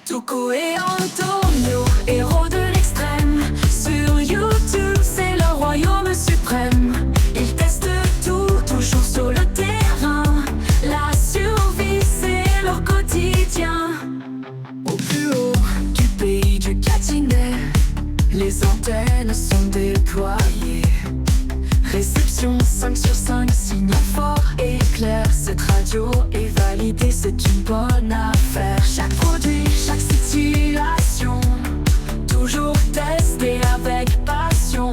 Tuco et Antonio, héros de l'extrême. Sur YouTube, c'est leur royaume suprême. Ils testent tout, toujours sur le terrain. La survie, c'est leur quotidien. Au plus haut du pays du Gâtinais, les antennes sont déployées. Réception 5 sur 5, signal fort et clair. Cette radio est validée, c'est une bonne affaire. Chaque produit, chaque situation, toujours testé avec passion.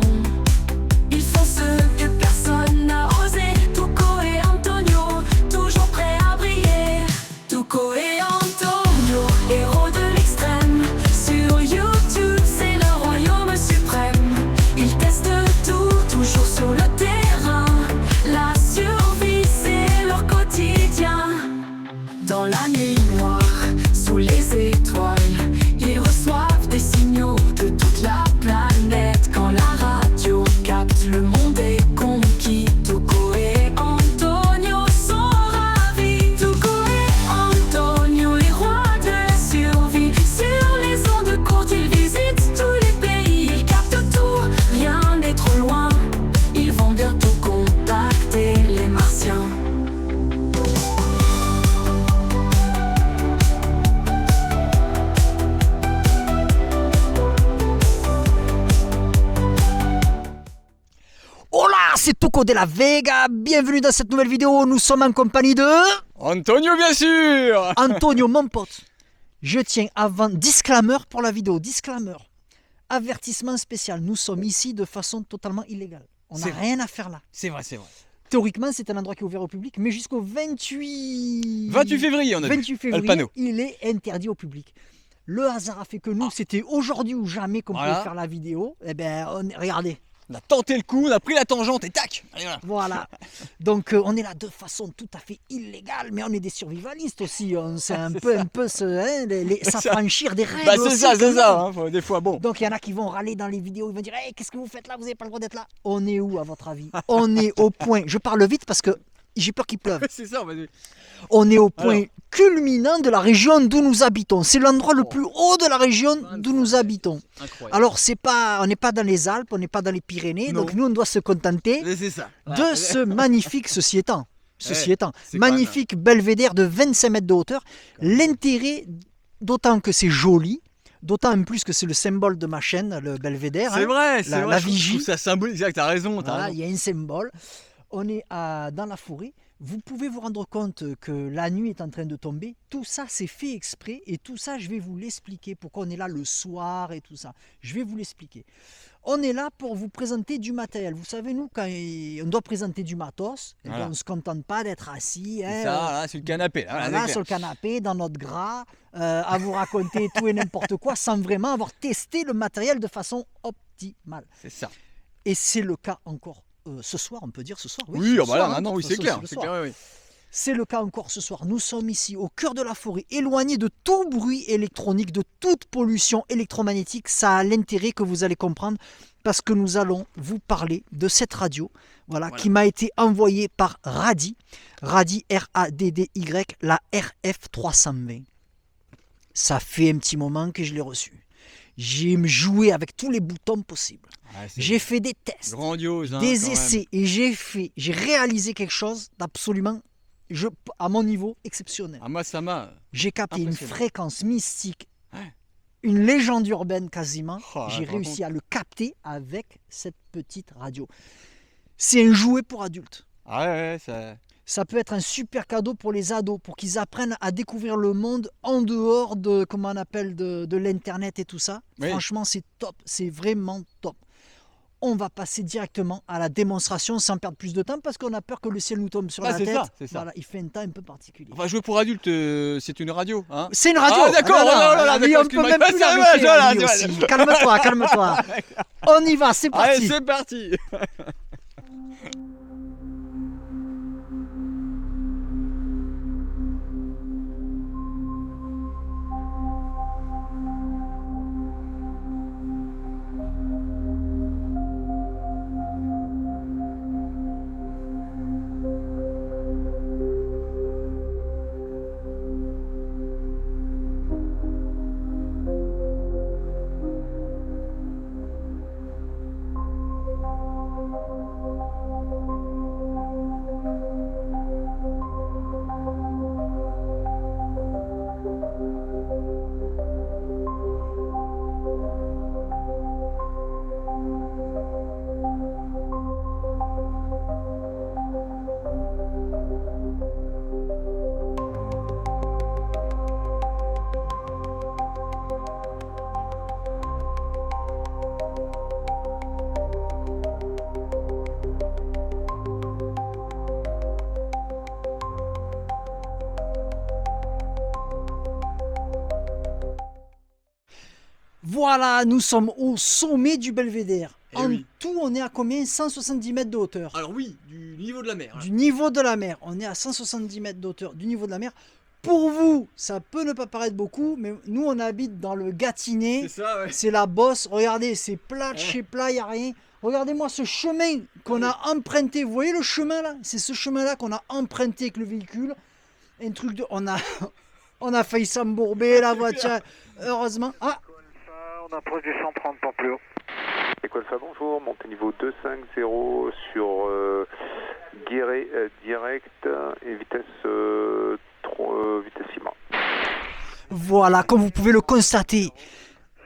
Ils font ce que personne n'a osé. Tuco et Antonio, toujours prêts à briller. Tuco et Antonio, héros de l'extrême. Sur YouTube, c'est leur royaume suprême. Ils testent tout, toujours sur le terrain. La survie, c'est leur quotidien. Dans la nuit noire, sous les étoiles, ils reçoivent des signaux de toute la planète. Quand la radio capte, le monde est conquis. Tuco et Antonio sont ravis. Tuco et Antonio, les rois de la survie. Sur les ondes courtes, ils visitent tous les pays. Ils captent tout, rien n'est trop loin. Ils vont bientôt contacter les martiens. Hola, c'est Tuco de la Vega, bienvenue dans cette nouvelle vidéo, nous sommes en compagnie de... Antonio, bien sûr. Antonio, mon pote. Je tiens avant... Disclaimer pour la vidéo, disclaimer. Avertissement spécial, nous sommes ici de façon totalement illégale. On n'a C'est vrai. rien à faire là. C'est vrai, c'est vrai. Théoriquement, c'est un endroit qui est ouvert au public, mais jusqu'au 28 février, on a 28 le février, panneau. il est interdit au public. Le hasard a fait que nous, c'était aujourd'hui ou jamais qu'on Voilà. pouvait faire la vidéo. Eh ben, regardez. On a tenté le coup, on a pris la tangente et tac. Allez, voilà. Voilà. Donc on est là de façon tout à fait illégale, mais on est des survivalistes aussi. On sait un peu s'affranchir des règles. Bah c'est aussi, ça, quand c'est même. ça. Hein, des fois, bon. Donc il y en a qui vont râler dans les vidéos, ils vont dire hey, qu'est-ce que vous faites là, vous n'avez pas le droit d'être là. On est où à votre avis? On est au point, je parle vite parce que j'ai peur qu'il pleuve. C'est ça, on va dire. On est au point Alors. culminant de la région d'où nous habitons. C'est l'endroit le plus haut de la région d'où nous habitons. Incroyable. Alors on n'est pas dans les Alpes, on n'est pas dans les Pyrénées, Non. donc nous on doit se contenter Mais c'est ça. de ce magnifique, ceci étant, c'est quand magnifique belvédère de 25 mètres de hauteur. L'intérêt, d'autant que c'est joli, d'autant en plus que c'est le symbole de ma chaîne, le belvédère. C'est hein. vrai, c'est La vrai. vigie. Je trouve ça symbolise. Exact, t'as raison. Voilà, il y a un symbole. On est dans la forêt. Vous pouvez vous rendre compte que la nuit est en train de tomber. Tout ça, c'est fait exprès. Et tout ça, je vais vous l'expliquer. Pourquoi on est là le soir et tout ça. Je vais vous l'expliquer. On est là pour vous présenter du matériel. Vous savez, nous, quand on doit présenter du matos, eh bien, Voilà. on ne se contente pas d'être assis. C'est hein, ça, là, sur le canapé. Là, voilà, c'est sur le canapé, dans notre gras, à vous raconter tout et n'importe quoi, sans vraiment avoir testé le matériel de façon optimale. C'est ça. Et c'est le cas encore ce soir, on peut dire ce soir. Oui, ce ah bah là, soir, hein, maintenant, oui, c'est clair. le C'est soir. clair, oui. C'est le cas encore ce soir. Nous sommes ici au cœur de la forêt, éloignés de tout bruit électronique, de toute pollution électromagnétique. Ça a l'intérêt que vous allez comprendre parce que nous allons vous parler de cette radio voilà. Qui m'a été envoyée par Raddy, R-A-D-D-Y, la RF320. Ça fait un petit moment que je l'ai reçue. J'ai joué avec tous les boutons possibles. Ouais, c'est J'ai fait des tests, grandiose. Hein, des quand même. essais et j'ai réalisé quelque chose d'absolument, à mon niveau, exceptionnel. Ah, moi, ça m'a. J'ai capté une impressionné. fréquence mystique, Ouais. une légende urbaine quasiment. Oh, J'ai par réussi contre. à le capter avec cette petite radio. C'est un jouet pour adultes. Ah ouais, ça. Ça peut être un super cadeau pour les ados, pour qu'ils apprennent à découvrir le monde en dehors de, comment on appelle, de l'internet et tout ça. Oui. Franchement, c'est top, c'est vraiment top. On va passer directement à la démonstration sans perdre plus de temps parce qu'on a peur que le ciel nous tombe sur Ah, la c'est tête. ça, c'est ça. Voilà, il fait un temps un peu particulier. Enfin, jouer pour adultes, c'est une radio. Hein. C'est une radio. Ah, d'accord, non, non, oh là là, lui, d'accord, on peut excuse-moi. même plus C'est vrai, l'arrêter, voilà, lui c'est aussi. vrai. Calme-toi, calme-toi. On y va, c'est parti. Allez, c'est parti. Voilà, nous sommes au sommet du Belvédère. Eh En oui. tout, on est à combien? 170 mètres de hauteur. Alors oui, du niveau de la mer. Du niveau de la mer. On est à 170 mètres de hauteur du niveau de la mer. Pour vous, ça peut ne pas paraître beaucoup, mais nous, on habite dans le Gâtinais. C'est ça, ouais. C'est la bosse. Regardez, c'est plat de chez plat, il n'y a rien. Regardez-moi ce chemin qu'on a emprunté. Vous voyez le chemin là? C'est ce chemin-là qu'on a emprunté avec le véhicule. Un truc de... On a failli s'embourber la voiture. Heureusement. Ah, On approche du 130 pour plus haut. École Fa, bonjour, montée niveau 250 sur Guéret direct et vitesse 6 mois. voilà, comme vous pouvez le constater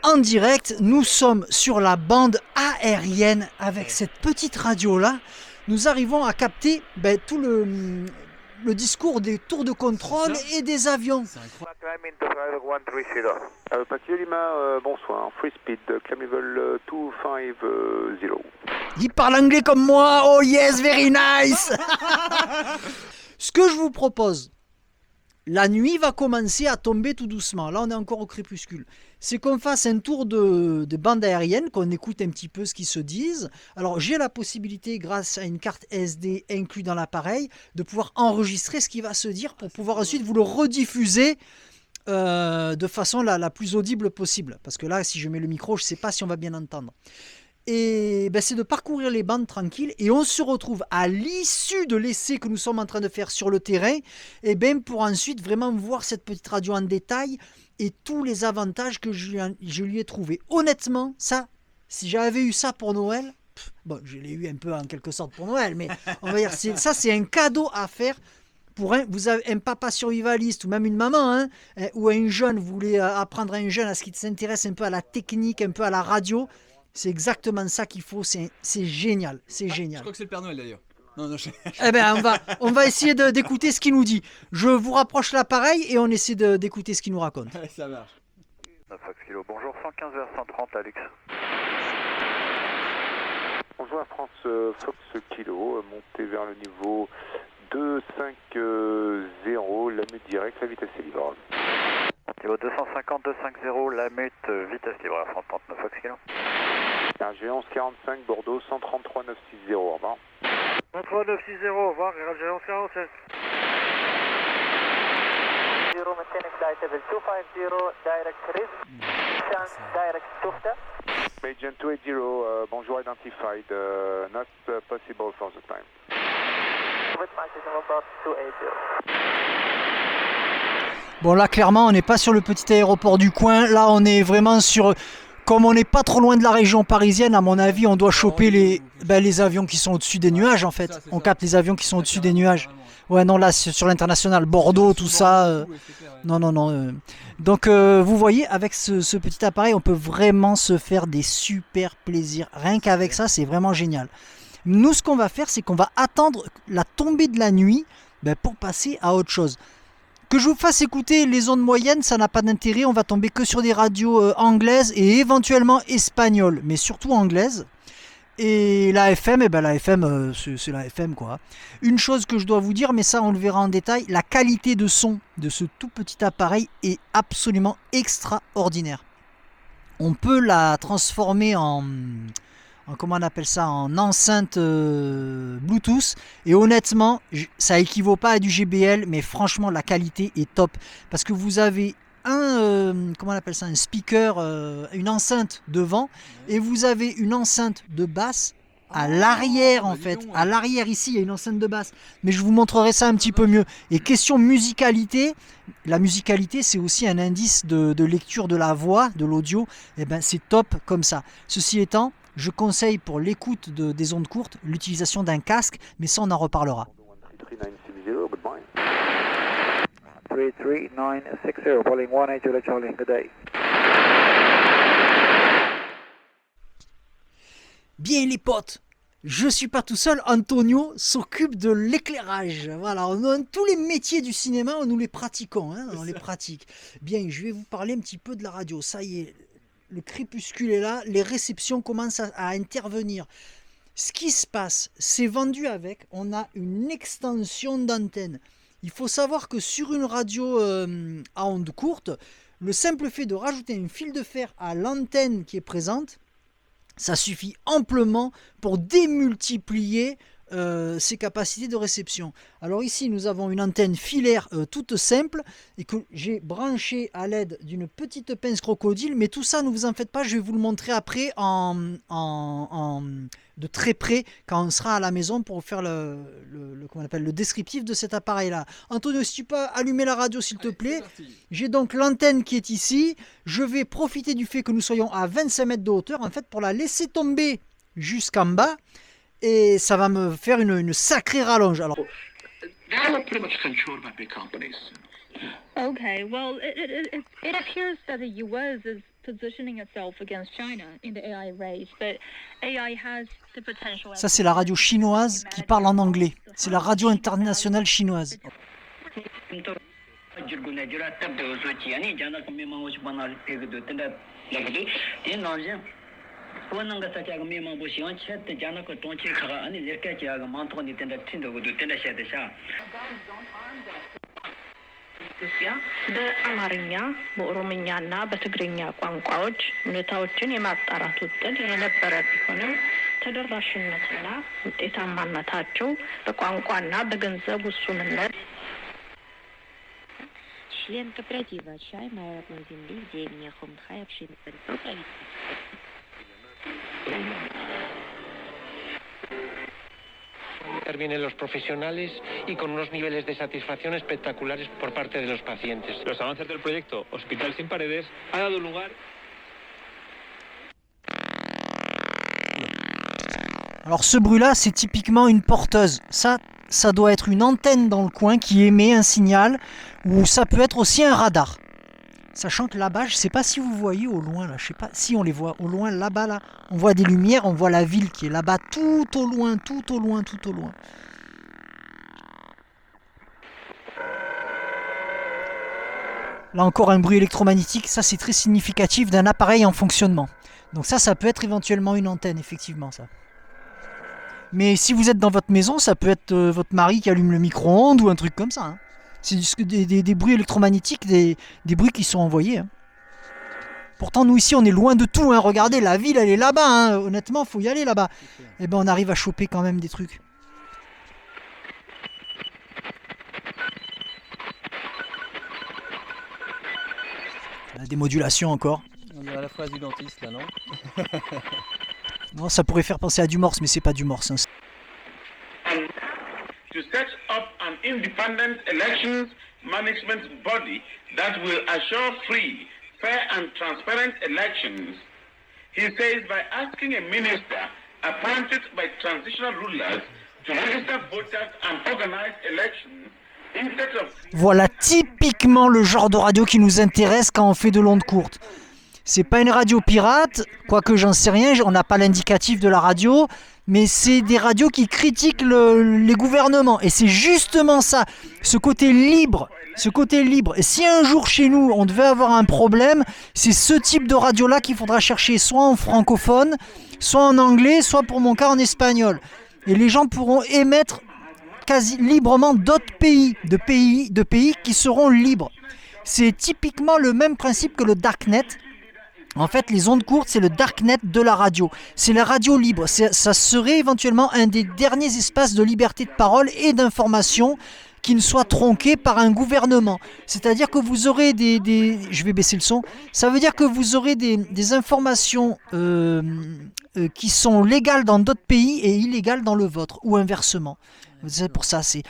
en direct, nous sommes sur la bande aérienne avec cette petite radio-là. Nous arrivons à capter tout le discours des tours de contrôle et des avions. C'est incroyable. Climb into 130. Patio Lima, bonsoir, free speed, climb level 250. Il parle anglais comme moi. Oh yes, very nice. Ce que je vous propose, la nuit va commencer à tomber tout doucement. Là, on est encore au crépuscule. C'est qu'on fasse un tour de bande aérienne, qu'on écoute un petit peu ce qu'ils se disent. Alors, j'ai la possibilité, grâce à une carte SD inclue dans l'appareil, de pouvoir enregistrer ce qui va se dire pour pouvoir ensuite vous le rediffuser de façon la plus audible possible. Parce que là, si je mets le micro, je ne sais pas si on va bien entendre. Et c'est de parcourir les bandes tranquilles et on se retrouve à l'issue de l'essai que nous sommes en train de faire sur le terrain pour ensuite vraiment voir cette petite radio en détail et tous les avantages que je lui ai trouvés. Honnêtement, ça, si j'avais eu ça pour Noël, bon, je l'ai eu un peu en quelque sorte pour Noël, mais on va dire ça c'est un cadeau à faire pour vous avez un papa survivaliste ou même une maman ou un jeune, vous voulez apprendre à un jeune à ce qui s'intéresse un peu à la technique, un peu à la radio. C'est exactement ça qu'il faut, c'est génial, c'est Je génial. crois que c'est le Père Noël d'ailleurs. Non, non, On va essayer d'écouter ce qu'il nous dit. Je vous rapproche l'appareil et on essaie d'écouter ce qu'il nous raconte. ça marche. 9 Fox Kilo, bonjour, 115 vers 130 Alex. Bonjour à France Fox Kilo, montée vers le niveau 250, la mute directe, la vitesse est libre. Niveau 250, 250, la mute, vitesse libre à 139 Fox Kilo. RG 1145, Bordeaux 133 960, au revoir. 133 960, au revoir, RG 1147. 0 maintain flight level 250, direct risk, chance direct Tufta. Agent 280, bonjour identified, not possible for the time. With message about 280. Bon là clairement on n'est pas sur le petit aéroport du coin, là on est vraiment sur... Comme on n'est pas trop loin de la région parisienne, à mon avis on doit choper les avions qui sont au-dessus des nuages en fait. On capte les avions qui sont au-dessus des nuages. Ouais non là sur l'international, Bordeaux, tout ça... Non. Donc vous voyez, avec ce petit appareil, on peut vraiment se faire des super plaisirs. Rien qu'avec ça, c'est vraiment génial. Nous, ce qu'on va faire, c'est qu'on va attendre la tombée de la nuit pour passer à autre chose. Que je vous fasse écouter les ondes moyennes, ça n'a pas d'intérêt. On va tomber que sur des radios anglaises et éventuellement espagnoles, mais surtout anglaises. Et la FM, la FM, c'est la FM quoi. Une chose que je dois vous dire, mais ça on le verra en détail, la qualité de son de ce tout petit appareil est absolument extraordinaire. On peut la transformer en comment on appelle ça, en enceinte Bluetooth, et honnêtement, ça équivaut pas à du JBL, mais franchement la qualité est top, parce que vous avez comment on appelle ça, un speaker, une enceinte devant, et vous avez une enceinte de basse à l'arrière en fait. À l'arrière ici, il y a une enceinte de basse. Mais je vous montrerai ça un petit peu mieux. Et question musicalité, la musicalité c'est aussi un indice de lecture de la voix, de l'audio. Et c'est top comme ça. Ceci étant, je conseille pour l'écoute des ondes courtes l'utilisation d'un casque, mais ça on en reparlera. 33960, Boeing 180 Charlie, good day. Bien les potes, je suis pas tout seul, Antonio s'occupe de l'éclairage. Voilà, tous les métiers du cinéma, nous les pratiquons, on les pratique. Bien, je vais vous parler un petit peu de la radio. Ça y est, le crépuscule est là, les réceptions commencent à intervenir. Ce qui se passe, c'est vendu avec, on a une extension d'antenne. Il faut savoir que sur une radio à ondes courtes, Le simple fait de rajouter un fil de fer à l'antenne qui est présente, ça suffit amplement pour démultiplier ses capacités de réception. Alors ici, nous avons une antenne filaire toute simple et que j'ai branchée à l'aide d'une petite pince crocodile, mais tout ça, ne vous en faites pas, je vais vous le montrer après de très près quand on sera à la maison pour faire le descriptif de cet appareil-là. Antonio, si tu peux allumer la radio s'il te plaît. J'ai donc l'antenne qui est ici. Je vais profiter du fait que nous soyons à 25 mètres de hauteur, en fait, pour la laisser tomber jusqu'en bas. Et ça va me faire une sacrée rallonge. Alors, They were pretty much controlled by big companies. Okay, well, it appears that the U.S. is positioning itself against China in the AI race, but AI has the potential. ça, c'est la radio chinoise qui parle en anglais. C'est la radio internationale chinoise. በአማርኛ በኦሮምኛና በትግርኛ ቋንቋዎች ሁኔታዎችን የማጣራት ውጥን የነበረ ቢሆንም ተደራሽነትና ውጤታማነታቸው በቋንቋና በገንዘብ ውሱንነት Член кооператива «Чай» моей родной земли в деревне Хомтхай общины Парикова. Intervienen los profesionales y con unos niveles de satisfacción espectaculares por parte de los pacientes. Los avances del proyecto Hospital Sin Paredes han dado lugar. Alors ce bruit-là, c'est typiquement une porteuse. Ça doit être une antenne dans le coin qui émet un signal, ou ça peut être aussi un radar. Sachant que là-bas, je ne sais pas si vous voyez au loin, là, je sais pas si on les voit au loin, là-bas, là, on voit des lumières, on voit la ville qui est là-bas, tout au loin, tout au loin, tout au loin. Là encore un bruit électromagnétique, ça c'est très significatif d'un appareil en fonctionnement. Donc ça peut être éventuellement une antenne, effectivement, ça. Mais si vous êtes dans votre maison, ça peut être votre mari qui allume le micro-ondes ou un truc comme ça. Hein. C'est des bruits électromagnétiques, des bruits qui sont envoyés. Hein. Pourtant, nous ici, on est loin de tout. Hein. Regardez, la ville, elle est là-bas. Hein. Honnêtement, il faut y aller là-bas. Et ben, on arrive à choper quand même des trucs. Des modulations encore. On est à la phrase du dentiste là, non? Non, ça pourrait faire penser à du morse, mais c'est pas du morse. Hein. To set up an independent elections management body that will assure free, fair and transparent elections. He says by asking a minister appointed by transitional rulers to register voters and organize elections instead of... Voilà typiquement le genre de radio qui nous intéresse quand on fait de l'onde courte. C'est pas une radio pirate, quoique j'en sais rien, on n'a pas l'indicatif de la radio, mais c'est des radios qui critiquent les gouvernements. Et c'est justement ça, ce côté libre. Et si un jour chez nous on devait avoir un problème, c'est ce type de radio-là qu'il faudra chercher, soit en francophone, soit en anglais, soit pour mon cas en espagnol. Et les gens pourront émettre quasi librement d'autres pays, de pays qui seront libres. C'est typiquement le même principe que le darknet. En fait, les ondes courtes, c'est le darknet de la radio. C'est la radio libre. Ça serait éventuellement un des derniers espaces de liberté de parole et d'information qui ne soit tronqué par un gouvernement. C'est-à-dire que vous aurez je vais baisser le son. Ça veut dire que vous aurez des informations qui sont légales dans d'autres pays et illégales dans le vôtre, ou inversement. C'est pour ça, c'est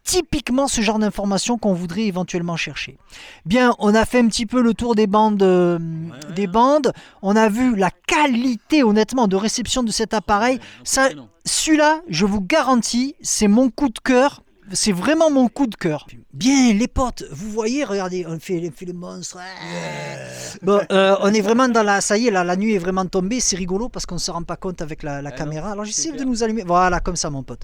typiquement ce genre d'informations qu'on voudrait éventuellement chercher. Bien, on a fait un petit peu le tour des bandes. On a vu la qualité, honnêtement, de réception de cet appareil. Celui-là, je vous garantis, c'est mon coup de cœur. C'est vraiment mon coup de cœur. Bien, les potes, vous voyez, regardez, on fait le monstre. Bon, on est vraiment dans la... Ça y est, là, la nuit est vraiment tombée. C'est rigolo parce qu'on ne se rend pas compte avec la caméra. Alors, j'essaie de nous allumer. Voilà, comme ça, mon pote.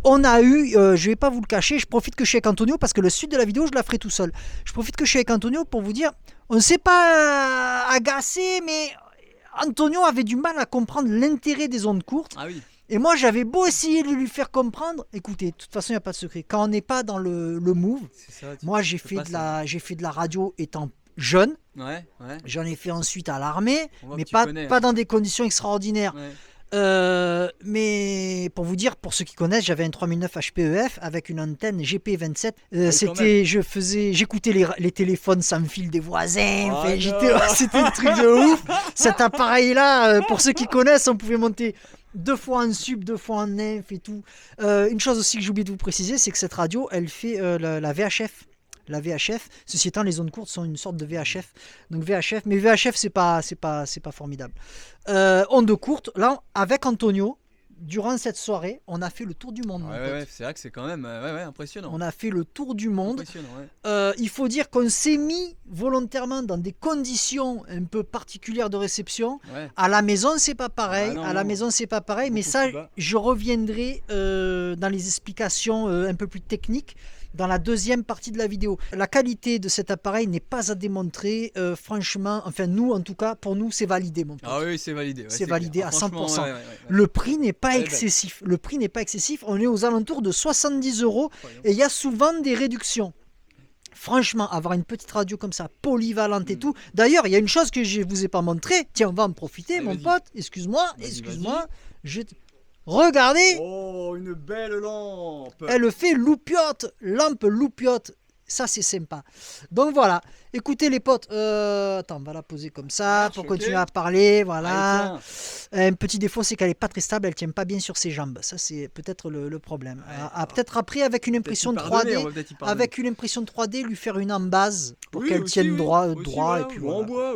On a eu, je ne vais pas vous le cacher, je profite que je suis avec Antonio parce que le suite de la vidéo, je la ferai tout seul. Je profite que je suis avec Antonio pour vous dire, on ne s'est pas agacé, mais Antonio avait du mal à comprendre l'intérêt des ondes courtes. Ah oui. Et moi, j'avais beau essayer de lui faire comprendre. Écoutez, de toute façon, il n'y a pas de secret. Quand on n'est pas dans le move, Ça, moi, j'ai fait de la radio étant jeune. Ouais. J'en ai fait ensuite à l'armée, On voit mais que tu pas connais, pas hein. dans des conditions extraordinaires. Ouais. Mais pour vous dire, pour ceux qui connaissent, j'avais un 3009 HPEF avec une antenne GP27. J'écoutais les téléphones sans fil des voisins. Enfin, c'était un truc de ouf. Cet appareil-là, pour ceux qui connaissent, on pouvait monter 2 fois en sub, 2 fois en inf et tout. Une chose aussi que j'ai oublié de vous préciser, c'est que cette radio, elle fait la VHF. La VHF, ceci étant, les ondes courtes sont une sorte de VHF. Donc VHF, mais VHF, c'est pas formidable. Ondes courtes, là, avec Antonio, durant cette soirée, on a fait le tour du monde. Ouais, c'est vrai que c'est quand même impressionnant. On a fait le tour du monde. Impressionnant, Il faut dire qu'on s'est mis volontairement dans des conditions un peu particulières de réception. Ouais. À la maison, c'est pas pareil. Maison, c'est pas pareil. Mais ça, je reviendrai dans les explications un peu plus techniques dans la deuxième partie de la vidéo. La qualité de cet appareil n'est pas à démontrer. Franchement, enfin nous en tout cas, pour nous c'est validé mon pote. Ah oui, c'est validé. C'est validé à 100%. Ouais. Le prix n'est pas excessif. Le prix n'est pas excessif. On est aux alentours de 70 € et il y a souvent des réductions. Franchement, avoir une petite radio comme ça, polyvalente et tout. D'ailleurs, il y a une chose que je vous ai pas montré. Tiens, on va en profiter, mon pote. Excuse-moi. Regardez. Oh, une belle lampe. Elle fait lampe loupiote. Ça, c'est sympa. Donc voilà. Écoutez les potes. Attends, on va la poser comme ça pour continuer à parler. Voilà. Un petit défaut, c'est qu'elle est pas très stable. Elle tient pas bien sur ses jambes. Ça, c'est peut-être le problème. Peut-être après, avec une impression de 3D, lui faire une embase pour qu'elle tienne droit. Et puis en bois,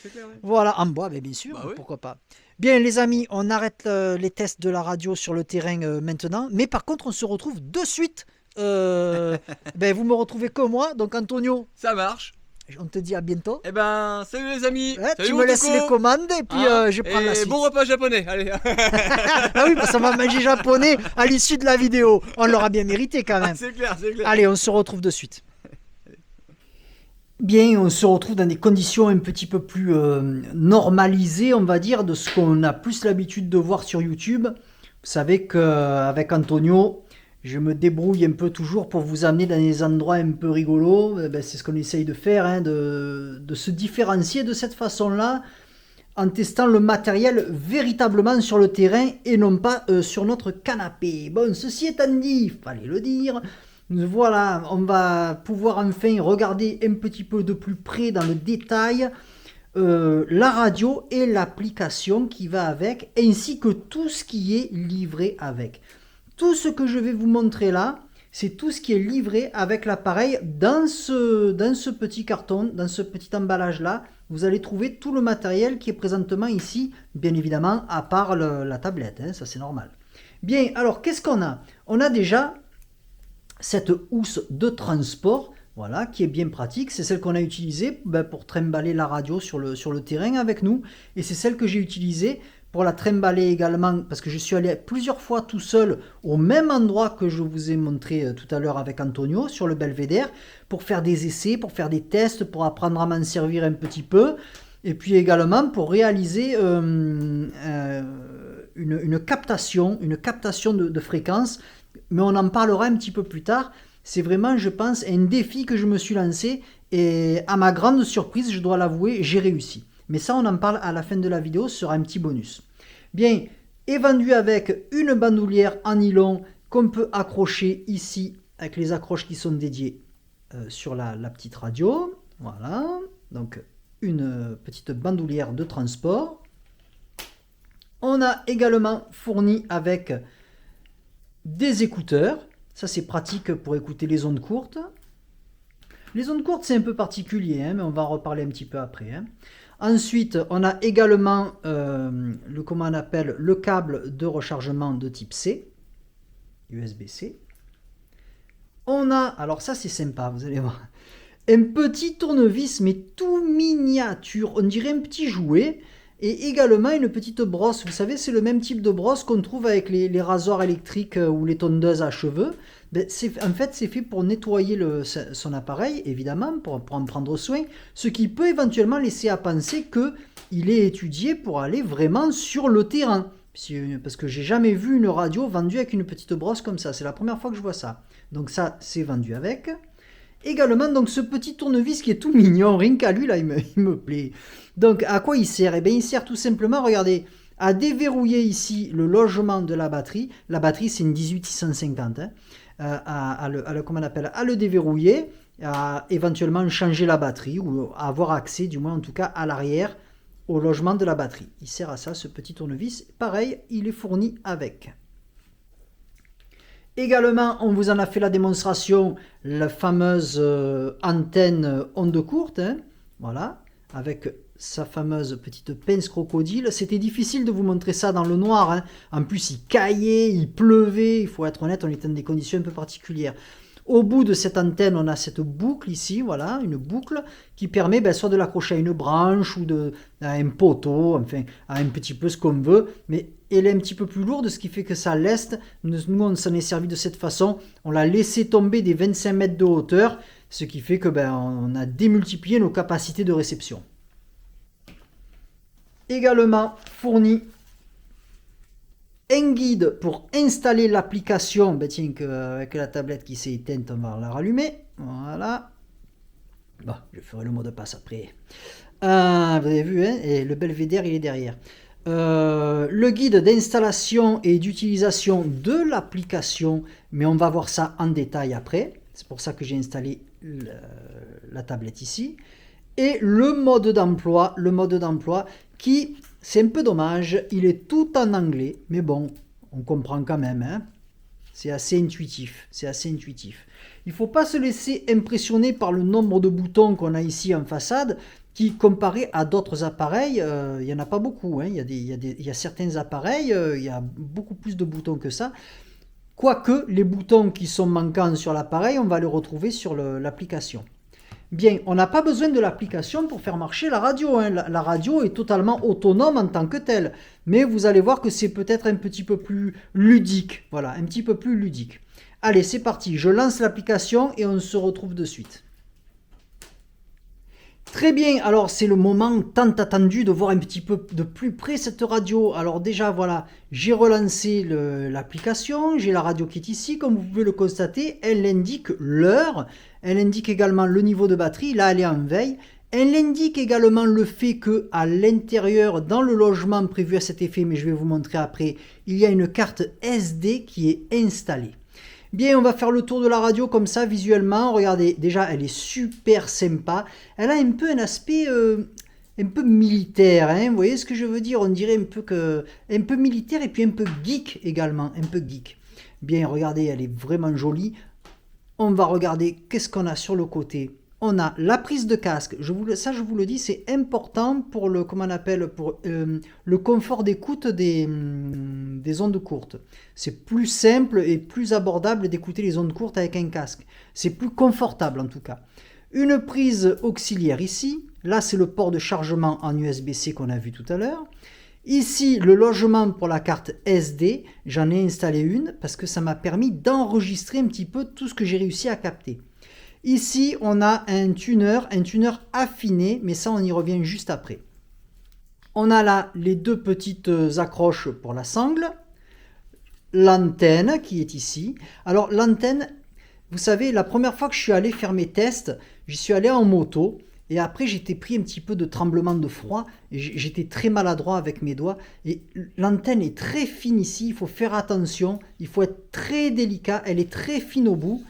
c'est clair. Voilà, en bois, mais bien sûr. Pourquoi pas. Bien les amis, on arrête les tests de la radio sur le terrain maintenant, mais par contre on se retrouve de suite. Vous me retrouvez que moi, donc Antonio. Ça marche. On te dit à bientôt. Salut les amis. Tu me laisses les commandes et puis je prends la suite. Bon repas japonais, allez. Ah oui, parce qu'on va manger japonais à l'issue de la vidéo. On l'aura bien mérité quand même. C'est clair. Allez, on se retrouve de suite. Bien, on se retrouve dans des conditions un petit peu plus normalisées, on va dire, de ce qu'on a plus l'habitude de voir sur YouTube. Vous savez qu'avec Antonio, je me débrouille un peu toujours pour vous amener dans des endroits un peu rigolos. C'est ce qu'on essaye de faire, de se différencier de cette façon-là, en testant le matériel véritablement sur le terrain et non pas sur notre canapé. Bon, ceci étant dit, fallait le dire. Voilà, on va pouvoir enfin regarder un petit peu de plus près dans le détail la radio et l'application qui va avec, ainsi que tout ce qui est livré avec. Tout ce que je vais vous montrer là, c'est tout ce qui est livré avec l'appareil dans ce petit carton, dans ce petit emballage là. Vous allez trouver tout le matériel qui est présentement ici, bien évidemment, à part la tablette, ça c'est normal. Bien, alors qu'est-ce qu'on a ? On a déjà cette housse de transport, voilà, qui est bien pratique. C'est celle qu'on a utilisée pour trimballer la radio sur le terrain avec nous. Et c'est celle que j'ai utilisée pour la trimballer également, parce que je suis allé plusieurs fois tout seul au même endroit que je vous ai montré tout à l'heure avec Antonio, sur le Belvédère, pour faire des essais, pour faire des tests, pour apprendre à m'en servir un petit peu. Et puis également pour réaliser une captation de fréquence. Mais on en parlera un petit peu plus tard. C'est vraiment, je pense, un défi que je me suis lancé et à ma grande surprise, je dois l'avouer, j'ai réussi. Mais ça, on en parle à la fin de la vidéo, ce sera un petit bonus. Bien, est vendu avec une bandoulière en nylon qu'on peut accrocher ici avec les accroches qui sont dédiées sur la petite radio. Voilà, donc une petite bandoulière de transport. On a également fourni avec des écouteurs, ça c'est pratique pour écouter les ondes courtes. Les ondes courtes c'est un peu particulier, mais on va en reparler un petit peu après. Ensuite, on a également le câble de rechargement de type C, USB-C. On a, alors ça c'est sympa, vous allez voir, un petit tournevis mais tout miniature, on dirait un petit jouet. Et également une petite brosse, vous savez c'est le même type de brosse qu'on trouve avec les rasoirs électriques ou les tondeuses à cheveux. En fait c'est fait pour nettoyer son appareil, évidemment, pour en prendre soin, ce qui peut éventuellement laisser à penser qu'il est étudié pour aller vraiment sur le terrain. Parce que j'ai jamais vu une radio vendue avec une petite brosse comme ça, c'est la première fois que je vois ça. Donc ça c'est vendu avec. Également, donc, ce petit tournevis qui est tout mignon, rien qu'à lui, là, il me plaît. Donc, à quoi il sert? Eh bien, il sert tout simplement, regardez, à déverrouiller ici le logement de la batterie. La batterie, c'est une 18650, hein, à le déverrouiller, à éventuellement changer la batterie ou à avoir accès, du moins en tout cas, à l'arrière, au logement de la batterie. Il sert à ça, ce petit tournevis. Pareil, il est fourni avec. Également, on vous en a fait la démonstration, la fameuse antenne onde courte, hein, voilà, avec sa fameuse petite pince crocodile. C'était difficile de vous montrer ça dans le noir, hein. En plus il caillait, il pleuvait, il faut être honnête, on était dans des conditions un peu particulières. Au bout de cette antenne, on a cette boucle ici, voilà, une boucle qui permet soit de l'accrocher à une branche ou à un poteau, enfin à un petit peu ce qu'on veut, mais elle est un petit peu plus lourde, ce qui fait que ça leste. Nous, on s'en est servi de cette façon, on l'a laissé tomber des 25 mètres de hauteur, ce qui fait que on a démultiplié nos capacités de réception. Également fourni un guide pour installer l'application. Tiens, avec la tablette qui s'est éteinte, on va la rallumer. Voilà. Bon, je ferai le mot de passe après. Vous avez vu, hein, et le belvédère, il est derrière. Le guide d'installation et d'utilisation de l'application, mais on va voir ça en détail après. C'est pour ça que j'ai installé la tablette ici. Et le mode d'emploi qui, c'est un peu dommage, il est tout en anglais, mais bon, on comprend quand même, hein. C'est assez intuitif, Il ne faut pas se laisser impressionner par le nombre de boutons qu'on a ici en façade, qui, comparé à d'autres appareils, il n'y en a pas beaucoup, hein. Il y a certains appareils, il y a beaucoup plus de boutons que ça. Quoique, les boutons qui sont manquants sur l'appareil, on va les retrouver sur l'application. Bien, on n'a pas besoin de l'application pour faire marcher la radio, hein. La radio est totalement autonome en tant que telle. Mais vous allez voir que c'est peut-être un petit peu plus ludique. Voilà, un petit peu plus ludique. Allez, c'est parti. Je lance l'application et on se retrouve de suite. Très bien, alors c'est le moment tant attendu de voir un petit peu de plus près cette radio. Alors déjà, voilà, j'ai relancé l'application, j'ai la radio qui est ici, comme vous pouvez le constater, elle indique l'heure, elle indique également le niveau de batterie, là elle est en veille, elle indique également le fait que à l'intérieur, dans le logement prévu à cet effet, mais je vais vous montrer après, il y a une carte SD qui est installée. Bien, on va faire le tour de la radio comme ça, visuellement. Regardez, déjà, elle est super sympa. Elle a un peu un aspect un peu militaire, hein. Vous voyez ce que je veux dire? On dirait un peu militaire et puis un peu geek également, un peu geek. Bien, regardez, elle est vraiment jolie. On va regarder qu'est-ce qu'on a sur le côté. On a la prise de casque. Je vous le dis, c'est important pour le confort d'écoute des ondes courtes. C'est plus simple et plus abordable d'écouter les ondes courtes avec un casque. C'est plus confortable en tout cas. Une prise auxiliaire ici. Là, c'est le port de chargement en USB-C qu'on a vu tout à l'heure. Ici, le logement pour la carte SD. J'en ai installé une parce que ça m'a permis d'enregistrer un petit peu tout ce que j'ai réussi à capter. Ici, on a un tuner affiné, mais ça, on y revient juste après. On a là les deux petites accroches pour la sangle, l'antenne qui est ici. Alors, l'antenne, vous savez, la première fois que je suis allé faire mes tests, j'y suis allé en moto, et après, j'étais pris un petit peu de tremblement de froid, et j'étais très maladroit avec mes doigts, et l'antenne est très fine ici, il faut faire attention, il faut être très délicat, elle est très fine au bout.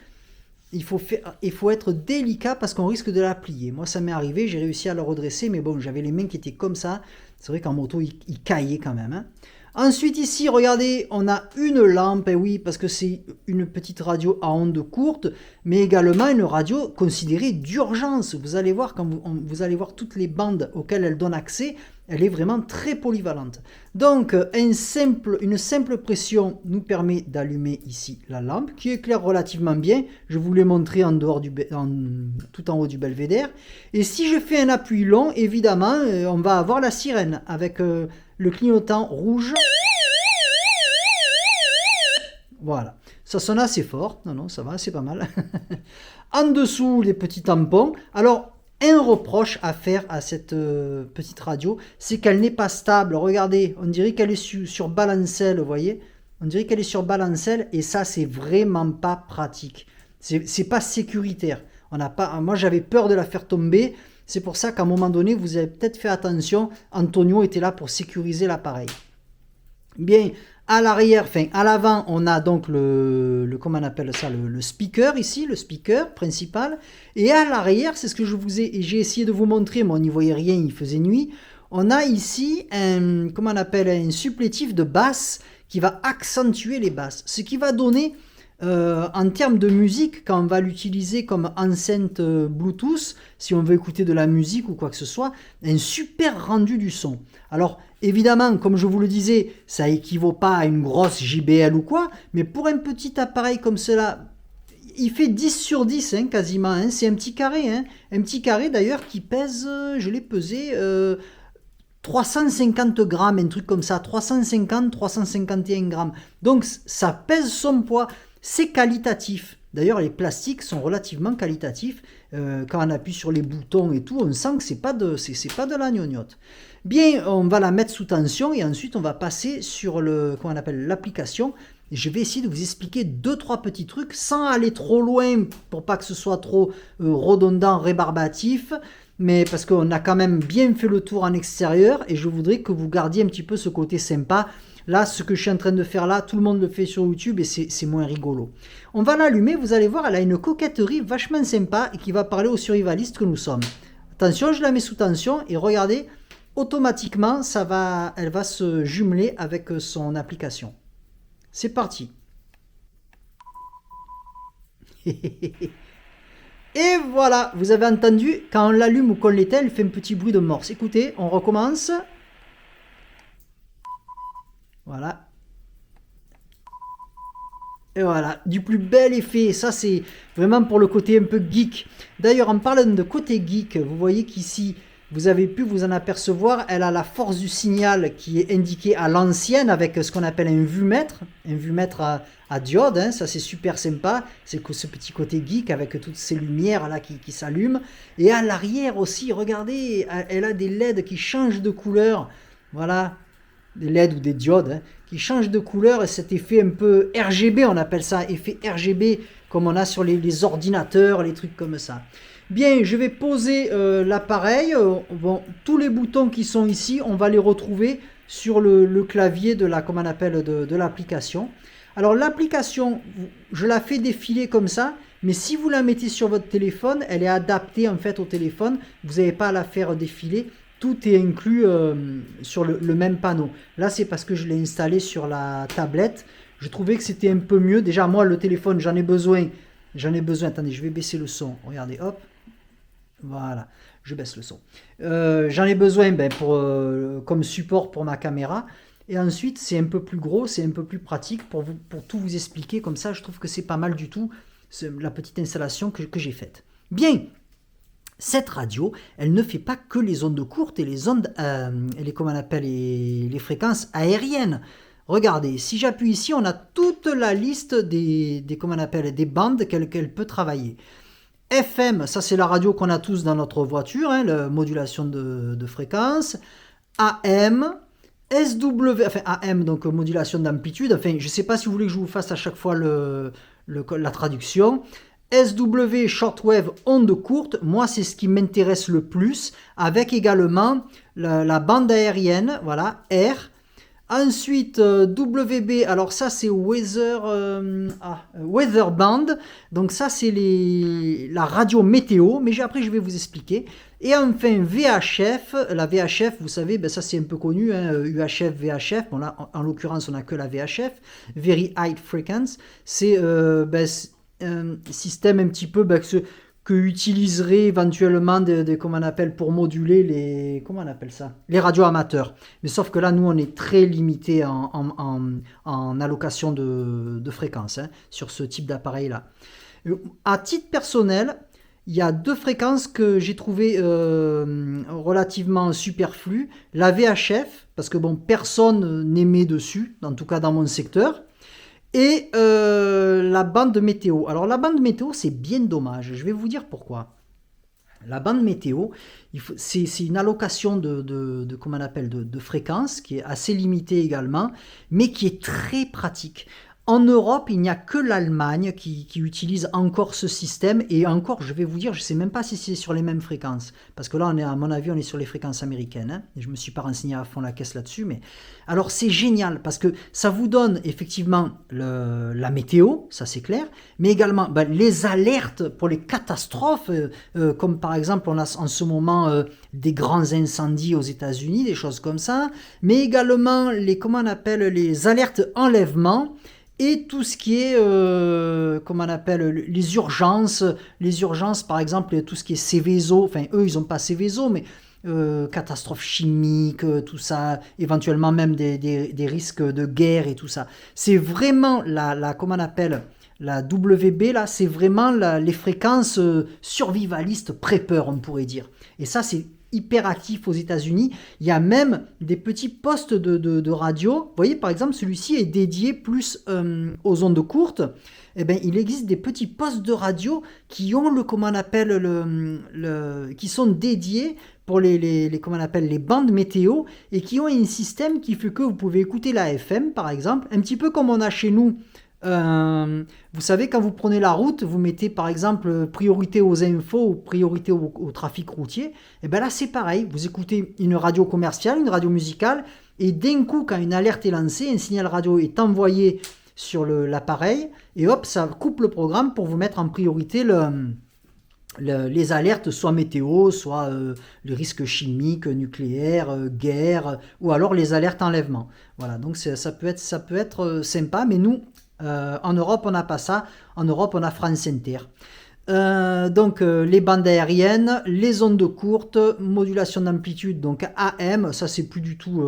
Il faut être délicat parce qu'on risque de la plier. Moi, ça m'est arrivé, j'ai réussi à la redresser, mais bon, j'avais les mains qui étaient comme ça. C'est vrai qu'en moto, il caillait quand même, hein. Ensuite, ici, regardez, on a une lampe, et oui, parce que c'est une petite radio à ondes courtes, mais également une radio considérée d'urgence. Vous allez voir, quand vous allez voir toutes les bandes auxquelles elle donne accès, elle est vraiment très polyvalente. Donc, une simple pression nous permet d'allumer ici la lampe, qui éclaire relativement bien. Je vous l'ai montré tout en haut du belvédère. Et si je fais un appui long, évidemment, on va avoir la sirène avec le clignotant rouge. Voilà, ça sonne assez fort. Non, ça va, c'est pas mal. En dessous, les petits tampons. Alors, un reproche à faire à cette petite radio, c'est qu'elle n'est pas stable. Regardez, on dirait qu'elle est sur balancelle, vous voyez? On dirait qu'elle est sur balancelle et ça, c'est vraiment pas pratique. C'est pas sécuritaire. Moi, j'avais peur de la faire tomber. C'est pour ça qu'à un moment donné, vous avez peut-être fait attention. Antonio était là pour sécuriser l'appareil. Bien, à l'arrière, enfin à l'avant, on a donc comment on appelle ça, le speaker ici, le speaker principal. Et à l'arrière, c'est ce que j'ai essayé de vous montrer, mais on n'y voyait rien, il faisait nuit. On a ici un supplétif de basse qui va accentuer les basses. Ce qui va donner, en termes de musique, quand on va l'utiliser comme enceinte Bluetooth, si on veut écouter de la musique ou quoi que ce soit, un super rendu du son. Alors, évidemment, comme je vous le disais, ça équivaut pas à une grosse JBL ou quoi, mais pour un petit appareil comme cela, il fait 10 sur 10 hein, quasiment. Hein. C'est un petit carré. Hein. Un petit carré d'ailleurs qui pèse, je l'ai pesé, 350 grammes, un truc comme ça, 350-351 grammes. Donc ça pèse son poids, c'est qualitatif. D'ailleurs les plastiques sont relativement qualitatifs. Quand on appuie sur les boutons et tout, on sent que c'est pas de la gnognotte. Bien, on va la mettre sous tension et ensuite on va passer sur l'application. Je vais essayer de vous expliquer 2-3 petits trucs sans aller trop loin pour pas que ce soit trop redondant, rébarbatif. Mais parce qu'on a quand même bien fait le tour en extérieur et je voudrais que vous gardiez un petit peu ce côté sympa. Là, ce que je suis en train de faire là, tout le monde le fait sur YouTube et c'est moins rigolo. On va l'allumer, vous allez voir, elle a une coquetterie vachement sympa et qui va parler aux survivalistes que nous sommes. Attention, je la mets sous tension et regardez, automatiquement, elle va se jumeler avec son application. C'est parti. Et voilà, vous avez entendu, quand on l'allume ou qu'on l'éteint, elle fait un petit bruit de morse. Écoutez, on recommence. Voilà. Et voilà, du plus bel effet. Ça, c'est vraiment pour le côté un peu geek. D'ailleurs, en parlant de côté geek, vous voyez qu'ici, vous avez pu vous en apercevoir, elle a la force du signal qui est indiquée à l'ancienne avec ce qu'on appelle un vumètre à diode, hein, ça c'est super sympa, c'est que ce petit côté geek avec toutes ces lumières là qui s'allument. Et à l'arrière aussi, regardez, elle a des LED qui changent de couleur, voilà, des LED ou des diodes hein, qui changent de couleur et cet effet un peu RGB, on appelle ça, effet RGB comme on a sur les ordinateurs, les trucs comme ça. Bien, je vais poser l'appareil. Bon, tous les boutons qui sont ici, on va les retrouver sur le clavier de l'application. Alors l'application, je la fais défiler comme ça, mais si vous la mettez sur votre téléphone, elle est adaptée en fait au téléphone. Vous n'avez pas à la faire défiler. Tout est inclus sur le même panneau. Là, c'est parce que je l'ai installé sur la tablette. Je trouvais que c'était un peu mieux. Déjà, moi, le téléphone, j'en ai besoin. Attendez, je vais baisser le son. Regardez, hop. Voilà, je baisse le son. J'en ai besoin comme support pour ma caméra. Et ensuite, c'est un peu plus gros, c'est un peu plus pratique pour tout vous expliquer. Comme ça, je trouve que c'est pas mal du tout, la petite installation que j'ai faite. Bien, cette radio, elle ne fait pas que les ondes courtes et les ondes, les fréquences aériennes. Regardez, si j'appuie ici, on a toute la liste des bandes qu'elle peut travailler. FM, ça c'est la radio qu'on a tous dans notre voiture, hein, la modulation de fréquence. AM, SW, enfin AM, donc modulation d'amplitude. Enfin, je ne sais pas si vous voulez que je vous fasse à chaque fois la traduction. SW, shortwave, onde courte. Moi, c'est ce qui m'intéresse le plus, avec également la bande aérienne, voilà, R. Ensuite, WB, alors ça c'est Weather Band, donc ça c'est la radio météo, mais après je vais vous expliquer. Et enfin VHF, la VHF, vous savez, ça c'est un peu connu, hein, UHF, VHF, bon là en l'occurrence on n'a que la VHF, Very High Frequency, c'est un système un petit peu que utiliseraient éventuellement pour moduler les radios amateurs. Mais sauf que là, nous, on est très limité en allocation de fréquences hein, sur ce type d'appareil-là. À titre personnel, il y a 2 fréquences que j'ai trouvées relativement superflues. La VHF, parce que personne n'émet dessus, en tout cas dans mon secteur. Et la bande météo. Alors la bande météo, c'est bien dommage. Je vais vous dire pourquoi. La bande météo, c'est une allocation de fréquences qui est assez limitée également, mais qui est très pratique. En Europe, il n'y a que l'Allemagne qui utilise encore ce système. Et encore, je vais vous dire, je ne sais même pas si c'est sur les mêmes fréquences. Parce que là, à mon avis, on est sur les fréquences américaines. Hein, et je ne me suis pas renseigné à fond la caisse là-dessus. Mais alors, c'est génial parce que ça vous donne effectivement la météo, ça c'est clair. Mais également les alertes pour les catastrophes. Comme par exemple, on a en ce moment des grands incendies aux États-Unis, des choses comme ça. Mais également, les alertes enlèvement. Et tout ce qui est, les urgences, par exemple, tout ce qui est Céveso, enfin eux ils n'ont pas Céveso, mais catastrophes chimiques, tout ça, éventuellement même des risques de guerre et tout ça. C'est vraiment la WB, là, c'est vraiment les fréquences survivalistes pré-peur, on pourrait dire. Et ça, c'est hyper actif aux États-Unis. Il y a même des petits postes de radio. Vous voyez, par exemple, celui-ci est dédié plus aux ondes courtes. Eh bien, il existe des petits postes de radio qui ont qui sont dédiés pour les bandes météo et qui ont un système qui fait que vous pouvez écouter la FM, par exemple, un petit peu comme on a chez nous. Vous savez, quand vous prenez la route, vous mettez par exemple priorité aux infos ou priorité au trafic routier. Et bien là, c'est pareil. Vous écoutez une radio commerciale, une radio musicale, et d'un coup, quand une alerte est lancée, un signal radio est envoyé sur l'appareil, et hop, ça coupe le programme pour vous mettre en priorité les alertes, soit météo, soit les risques chimiques, nucléaires, guerre, ou alors les alertes enlèvement. Voilà, donc ça peut être sympa, mais nous, en Europe, on n'a pas ça. En Europe, on a France Inter. Donc, les bandes aériennes, les ondes courtes, modulation d'amplitude, donc AM, ça c'est plus du tout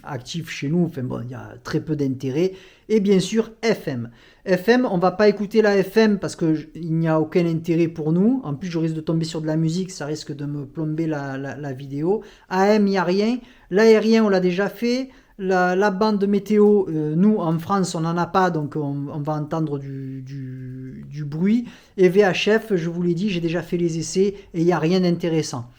actif chez nous. Enfin bon, il y a très peu d'intérêt. Et bien sûr, FM. FM, on va pas écouter la FM parce qu'il n'y a aucun intérêt pour nous. En plus, je risque de tomber sur de la musique, ça risque de me plomber la vidéo. AM, il n'y a rien. L'aérien, on l'a déjà fait. La bande météo, nous en France on n'en a pas, donc on va entendre du bruit. Et VHF, je vous l'ai dit, j'ai déjà fait les essais et il n'y a rien d'intéressant.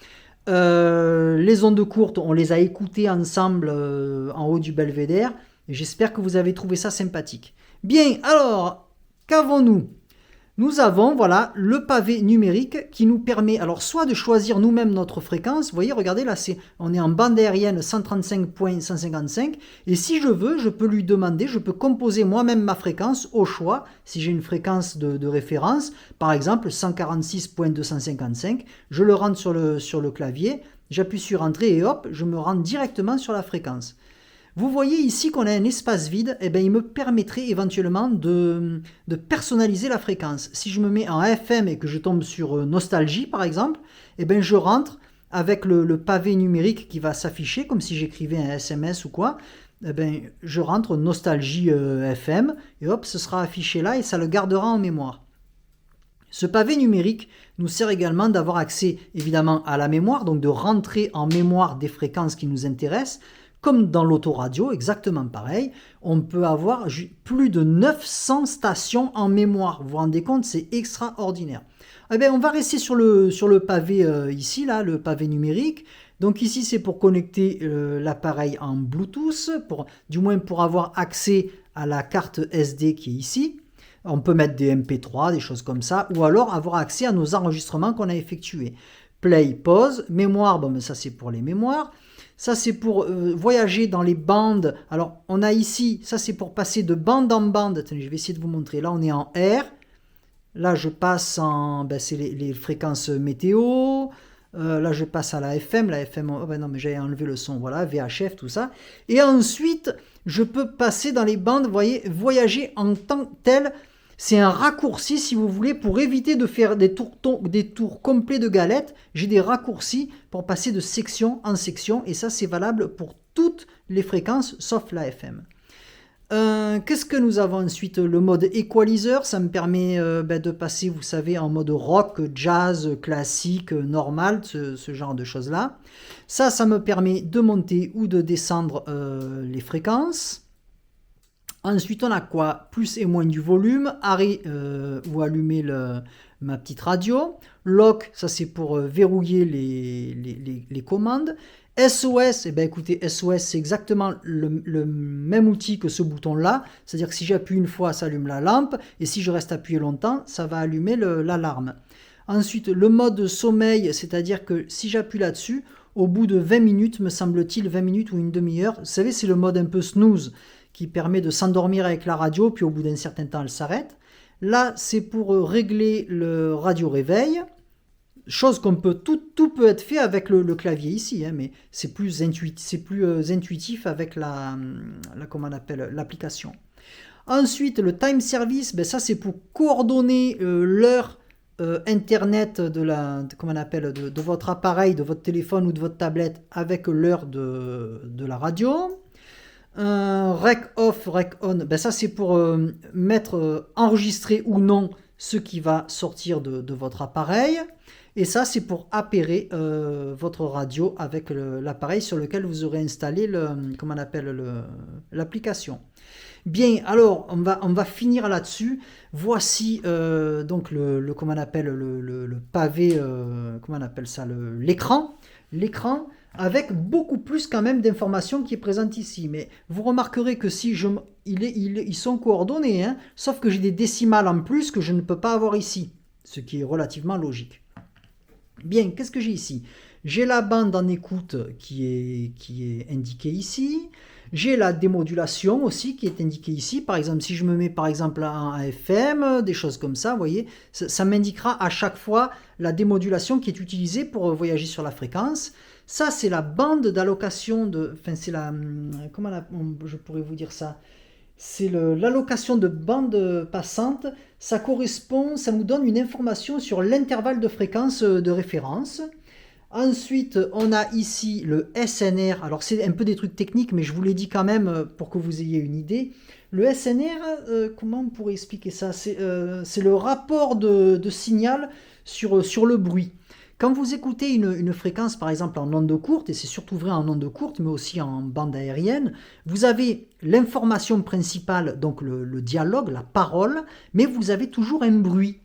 Les ondes courtes, on les a écoutées ensemble en haut du belvédère. Et j'espère que vous avez trouvé ça sympathique. Bien, alors, qu'avons-nous ? Nous avons, voilà, le pavé numérique qui nous permet, alors, soit de choisir nous-mêmes notre fréquence. Vous voyez, regardez, là, on est en bande aérienne 135.155. Et si je veux, je peux lui demander, je peux composer moi-même ma fréquence au choix. Si j'ai une fréquence de référence, par exemple 146.255, je le rentre sur le clavier, j'appuie sur Entrée et hop, je me rends directement sur la fréquence. Vous voyez ici qu'on a un espace vide, et bien il me permettrait éventuellement de personnaliser la fréquence. Si je me mets en FM et que je tombe sur Nostalgie par exemple, et bien je rentre avec le pavé numérique qui va s'afficher comme si j'écrivais un SMS ou quoi. Et bien je rentre Nostalgie FM et hop, ce sera affiché là et ça le gardera en mémoire. Ce pavé numérique nous sert également d'avoir accès évidemment à la mémoire, donc de rentrer en mémoire des fréquences qui nous intéressent. Comme dans l'autoradio, exactement pareil, on peut avoir plus de 900 stations en mémoire. Vous vous rendez compte, c'est extraordinaire. Eh bien, on va rester sur le pavé ici, là, le pavé numérique. Donc ici, c'est pour connecter l'appareil en Bluetooth, du moins pour avoir accès à la carte SD qui est ici. On peut mettre des MP3, des choses comme ça, ou alors avoir accès à nos enregistrements qu'on a effectués. Play, pause, mémoire, bon, mais ça c'est pour les mémoires. Ça, c'est pour voyager dans les bandes. Alors, on a ici, ça, c'est pour passer de bande en bande. Attendez, je vais essayer de vous montrer. Là, on est en R. Là, je passe en... c'est les fréquences météo. Là, je passe à la FM. La FM, oh, non, mais j'avais enlevé le son. Voilà, VHF, tout ça. Et ensuite, je peux passer dans les bandes, vous voyez, voyager en tant que tel. C'est un raccourci, si vous voulez, pour éviter de faire des tours complets de galettes. J'ai des raccourcis pour passer de section en section. Et ça, c'est valable pour toutes les fréquences, sauf la FM. Qu'est-ce que nous avons ensuite ? Le mode equalizer, ça me permet de passer, vous savez, en mode rock, jazz, classique, normal, ce genre de choses-là. Ça me permet de monter ou de descendre les fréquences. Ensuite, on a quoi ? Plus et moins du volume, arrêt ou allumer ma petite radio. Lock, ça c'est pour verrouiller les commandes. SOS, eh bien écoutez, SOS c'est exactement le même outil que ce bouton-là. C'est-à-dire que si j'appuie une fois, ça allume la lampe. Et si je reste appuyé longtemps, ça va allumer l'alarme. Ensuite, le mode sommeil, c'est-à-dire que si j'appuie là-dessus, au bout de 20 minutes, me semble-t-il, 20 minutes ou une demi-heure, vous savez, c'est le mode un peu snooze qui permet de s'endormir avec la radio, puis au bout d'un certain temps, elle s'arrête. Là, c'est pour régler le radio-réveil, chose qu'on peut, tout peut être fait avec le clavier ici, hein, mais c'est plus intuitif avec comment on appelle, l'application. Ensuite, le time service, ben ça c'est pour coordonner l'heure internet comment on appelle, de votre appareil, de votre téléphone ou de votre tablette avec l'heure de la radio. Rec off, rec on, ben ça c'est pour enregistrer ou non ce qui va sortir de votre appareil. Et ça c'est pour appairer votre radio avec l'appareil sur lequel vous aurez installé comment on appelle, l'application. Bien, alors on va finir là-dessus. Voici donc comment on appelle, le pavé, comment on appelle ça, l'écran avec beaucoup plus quand même d'informations qui est présente ici. Mais vous remarquerez que si ils sont coordonnés, hein, sauf que j'ai des décimales en plus que je ne peux pas avoir ici, ce qui est relativement logique. Bien, qu'est-ce que j'ai ici? J'ai la bande en écoute qui est indiquée ici. J'ai la démodulation aussi qui est indiquée ici. Par exemple, si je me mets par exemple en FM, des choses comme ça, vous voyez, ça m'indiquera à chaque fois la démodulation qui est utilisée pour voyager sur la fréquence. Ça, c'est la bande d'allocation enfin, c'est comment je pourrais vous dire ça? C'est l'allocation de bande passante. Ça nous donne une information sur l'intervalle de fréquence de référence. Ensuite, on a ici le SNR. Alors, c'est un peu des trucs techniques, mais je vous l'ai dit quand même pour que vous ayez une idée. Le SNR, comment on pourrait expliquer ça? C'est le rapport de signal sur le bruit. Quand vous écoutez une fréquence, par exemple en onde courte, et c'est surtout vrai en onde courte, mais aussi en bande aérienne, vous avez l'information principale, donc le dialogue, la parole, mais vous avez toujours un bruit.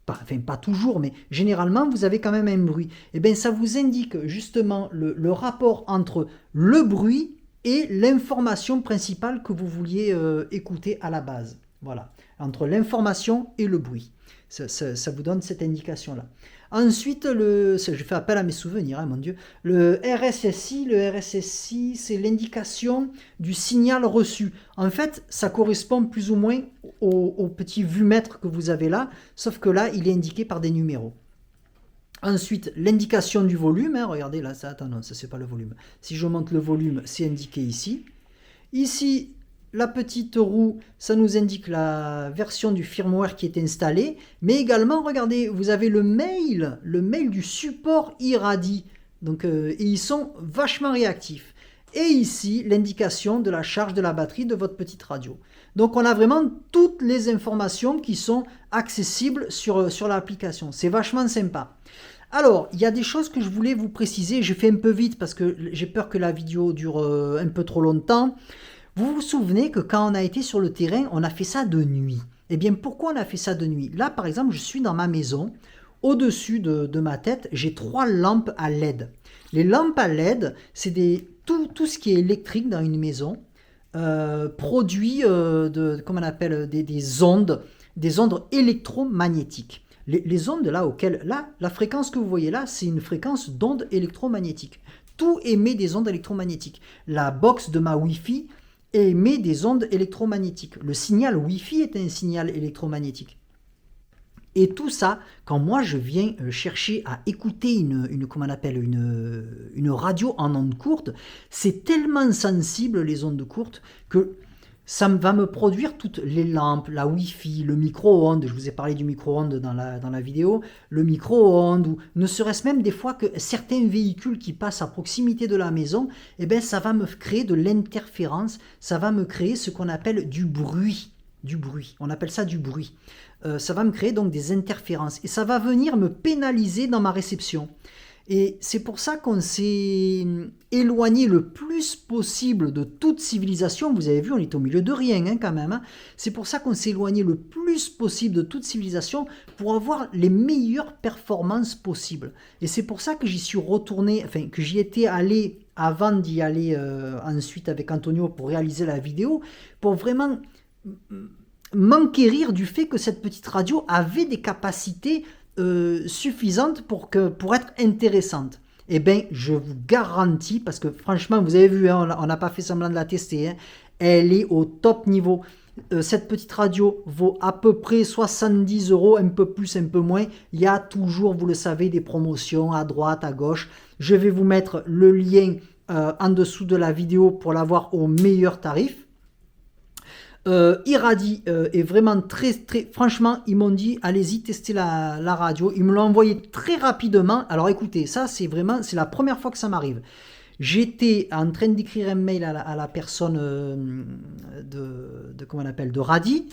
Enfin, pas toujours, mais généralement, vous avez quand même un bruit. Et bien, ça vous indique justement le rapport entre le bruit et l'information principale que vous vouliez écouter à la base. Voilà, entre l'information et le bruit. Ça vous donne cette indication-là. Ensuite, je fais appel à mes souvenirs, hein, mon Dieu. Le RSSI, c'est l'indication du signal reçu. En fait, ça correspond plus ou moins au petit vumètre que vous avez là, sauf que là, il est indiqué par des numéros. Ensuite, l'indication du volume. Hein, regardez là, ça c'est pas le volume. Si je monte le volume, c'est indiqué ici. Ici, la petite roue, ça nous indique la version du firmware qui est installée, mais également, regardez, vous avez le mail du support iRadi, donc, et ils sont vachement réactifs. Et ici, l'indication de la charge de la batterie de votre petite radio. Donc, on a vraiment toutes les informations qui sont accessibles sur l'application. C'est vachement sympa. Alors, il y a des choses que je voulais vous préciser. J'ai fait un peu vite parce que j'ai peur que la vidéo dure un peu trop longtemps. Vous vous souvenez que quand on a été sur le terrain, on a fait ça de nuit. Eh bien, pourquoi on a fait ça de nuit? Là, par exemple, je suis dans ma maison. Au-dessus de ma tête, j'ai 3 lampes à LED. Les lampes à LED, c'est tout ce qui est électrique dans une maison produit comment on appelle, des ondes électromagnétiques. Les ondes là, la fréquence que vous voyez là, c'est une fréquence d'ondes électromagnétiques. Tout émet des ondes électromagnétiques. La box de ma Wi-Fi émet des ondes électromagnétiques. Le signal Wi-Fi est un signal électromagnétique. Et tout ça, quand moi je viens chercher à écouter comment on appelle, une radio en ondes courtes, c'est tellement sensible les ondes courtes que ça va me produire toutes les lampes, la Wi-Fi, le micro-ondes. Je vous ai parlé du micro-ondes dans la vidéo. Le micro-ondes, ou ne serait-ce même des fois que certains véhicules qui passent à proximité de la maison, eh ben, ça va me créer de l'interférence. Ça va me créer ce qu'on appelle du bruit. On appelle ça du bruit. Ça va me créer donc des interférences. Et ça va venir me pénaliser dans ma réception. Et c'est pour ça qu'on s'est éloigné le plus possible de toute civilisation. Vous avez vu, on est au milieu de rien quand même. Hein. C'est pour ça qu'on s'est éloigné le plus possible de toute civilisation pour avoir les meilleures performances possibles. Et c'est pour ça que j'y suis retourné, enfin que j'y étais allé avant d'y aller ensuite avec Antonio pour réaliser la vidéo, pour vraiment m'enquérir du fait que cette petite radio avait des capacités suffisante pour être intéressante. Eh bien, je vous garantis, parce que franchement, vous avez vu, hein, on n'a pas fait semblant de la tester, hein, elle est au top niveau. Cette petite radio vaut à peu près 70 €, un peu plus, un peu moins. Il y a toujours, vous le savez, des promotions à droite, à gauche. Je vais vous mettre le lien en dessous de la vidéo pour l'avoir au meilleur tarif. Iradi est vraiment très, franchement, ils m'ont dit allez-y tester la radio, ils me l'ont envoyé très rapidement. Alors écoutez, ça c'est la première fois que ça m'arrive. J'étais en train d'écrire un mail à la personne comment on appelle, de Radi.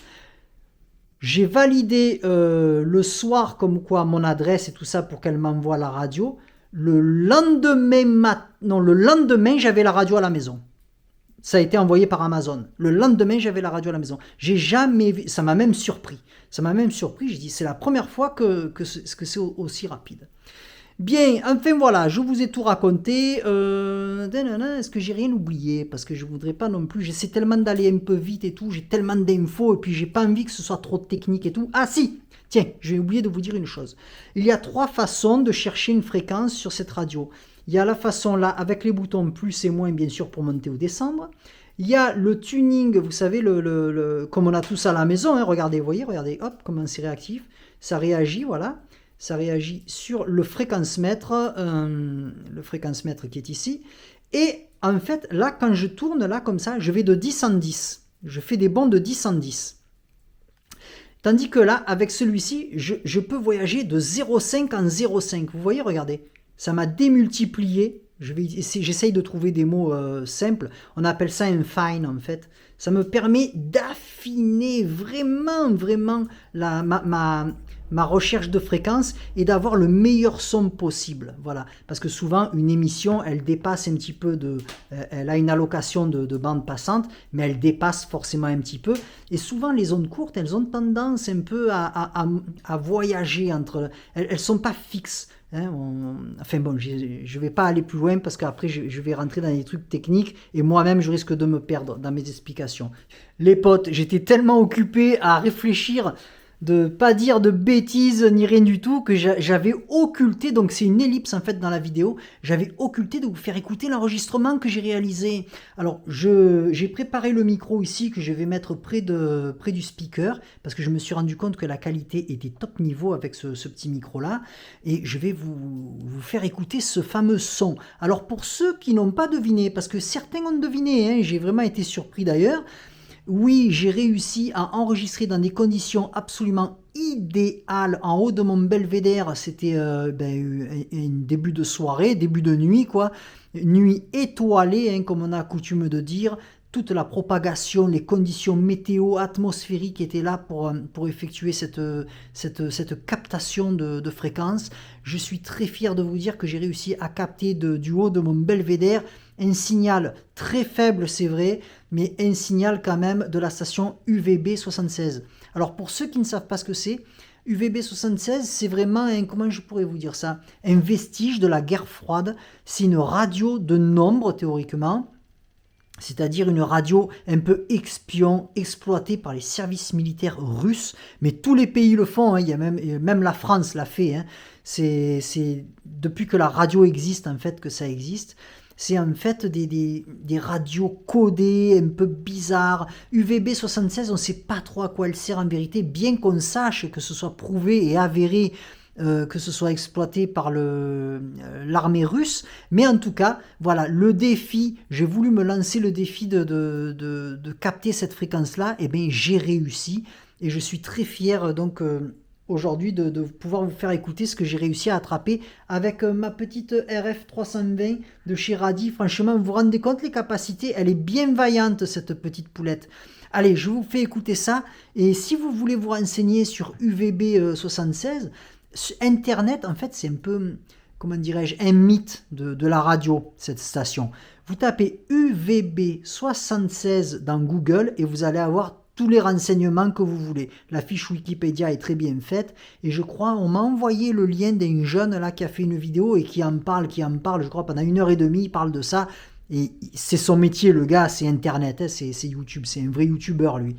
J'ai validé le soir comme quoi mon adresse et tout ça pour qu'elle m'envoie la radio. Le lendemain, j'avais la radio à la maison. Ça a été envoyé par Amazon. Le lendemain, j'avais la radio à la maison. J'ai jamais vu, ça m'a même surpris. J'ai dit, c'est la première fois que c'est aussi rapide. Bien, enfin voilà, je vous ai tout raconté. Est-ce que j'ai rien oublié? Parce que je voudrais pas non plus. J'essaie tellement d'aller un peu vite et tout. J'ai tellement d'infos et puis j'ai pas envie que ce soit trop technique et tout. Ah si, tiens, j'ai oublié de vous dire une chose. Il y a 3 façons de chercher une fréquence sur cette radio. Il y a la façon là, avec les boutons plus et moins, bien sûr, pour monter ou descendre. Il y a le tuning, vous savez, comme on a tout ça à la maison. Hein, regardez, vous voyez, regardez, hop, comment c'est réactif. Ça réagit, voilà. Ça réagit sur le fréquence-mètre qui est ici. Et en fait, là, quand je tourne, là, comme ça, je vais de 10 en 10. Je fais des bonds de 10 en 10. Tandis que là, avec celui-ci, je peux voyager de 0,5 en 0,5. Vous voyez, regardez. Ça m'a démultiplié. J'essaye de trouver des mots simples. On appelle ça un fine en fait. Ça me permet d'affiner vraiment ma recherche de fréquence et d'avoir le meilleur son possible. Voilà. Parce que souvent, une émission, elle dépasse un petit peu elle a une allocation de bande passante, mais elle dépasse forcément un petit peu. Et souvent, les ondes courtes, elles ont tendance un peu à voyager entre... Elles ne sont pas fixes. Hein, enfin bon, je ne vais pas aller plus loin parce qu'après je vais rentrer dans des trucs techniques et moi-même je risque de me perdre dans mes explications. Les potes, j'étais tellement occupé à réfléchir de pas dire de bêtises ni rien du tout que j'avais occulté, donc c'est une ellipse en fait dans la vidéo, j'avais occulté de vous faire écouter l'enregistrement que j'ai réalisé. Alors j'ai préparé le micro ici que je vais mettre près du speaker parce que je me suis rendu compte que la qualité était top niveau avec ce petit micro là et je vais vous faire écouter ce fameux son. Alors pour ceux qui n'ont pas deviné, parce que certains ont deviné, hein, j'ai vraiment été surpris d'ailleurs. Oui, j'ai réussi à enregistrer dans des conditions absolument idéales en haut de mon belvédère. C'était un début de soirée, début de nuit, quoi. Nuit étoilée, hein, comme on a coutume de dire. Toute la propagation, les conditions météo atmosphériques étaient là pour effectuer cette captation de fréquences. Je suis très fier de vous dire que j'ai réussi à capter du haut de mon belvédère un signal très faible, c'est vrai, mais un signal quand même de la station UVB 76. Alors pour ceux qui ne savent pas ce que c'est, UVB 76, c'est vraiment comment je pourrais vous dire ça, un vestige de la guerre froide. C'est une radio de nombre théoriquement, c'est-à-dire une radio un peu espion, exploitée par les services militaires russes, mais tous les pays le font, hein. Il y a même la France l'a fait, hein. C'est depuis que la radio existe en fait que ça existe. C'est en fait des radios codées, un peu bizarres. UVB 76, on ne sait pas trop à quoi elle sert en vérité, bien qu'on sache que ce soit prouvé et avéré que ce soit exploité par l'armée russe. Mais en tout cas, voilà, le défi, j'ai voulu me lancer le défi de capter cette fréquence-là. Et bien, j'ai réussi. Et je suis très fier, donc... aujourd'hui de pouvoir vous faire écouter ce que j'ai réussi à attraper avec ma petite RF 320 de chez Radi. Franchement, vous vous rendez compte les capacités, elle est bien vaillante cette petite poulette. Allez, je vous fais écouter ça et si vous voulez vous renseigner sur UVB 76, Internet en fait c'est un peu comment dirais-je, un mythe de la radio, cette station. Vous tapez UVB76 dans Google et vous allez avoir tous les renseignements que vous voulez. La fiche Wikipédia est très bien faite et je crois, on m'a envoyé le lien d'un jeune là qui a fait une vidéo et qui en parle, je crois pendant 1h30, il parle de ça. Et c'est son métier, le gars, c'est Internet, hein, c'est YouTube, c'est un vrai YouTuber lui.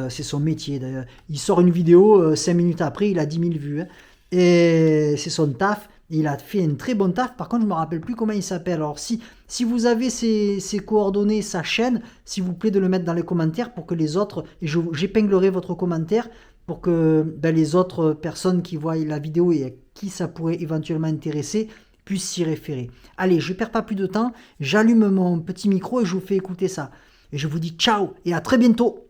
C'est son métier d'ailleurs. Il sort une vidéo, 5 minutes après, il a 10 000 vues. Hein, et c'est son taf. Il a fait un très bon taf. Par contre, je ne me rappelle plus comment il s'appelle. Alors, si vous avez ses coordonnées, sa chaîne, s'il vous plaît de le mettre dans les commentaires pour que les autres, et j'épinglerai votre commentaire pour que les autres personnes qui voient la vidéo et à qui ça pourrait éventuellement intéresser puissent s'y référer. Allez, je ne perds pas plus de temps. J'allume mon petit micro et je vous fais écouter ça. Et je vous dis ciao et à très bientôt.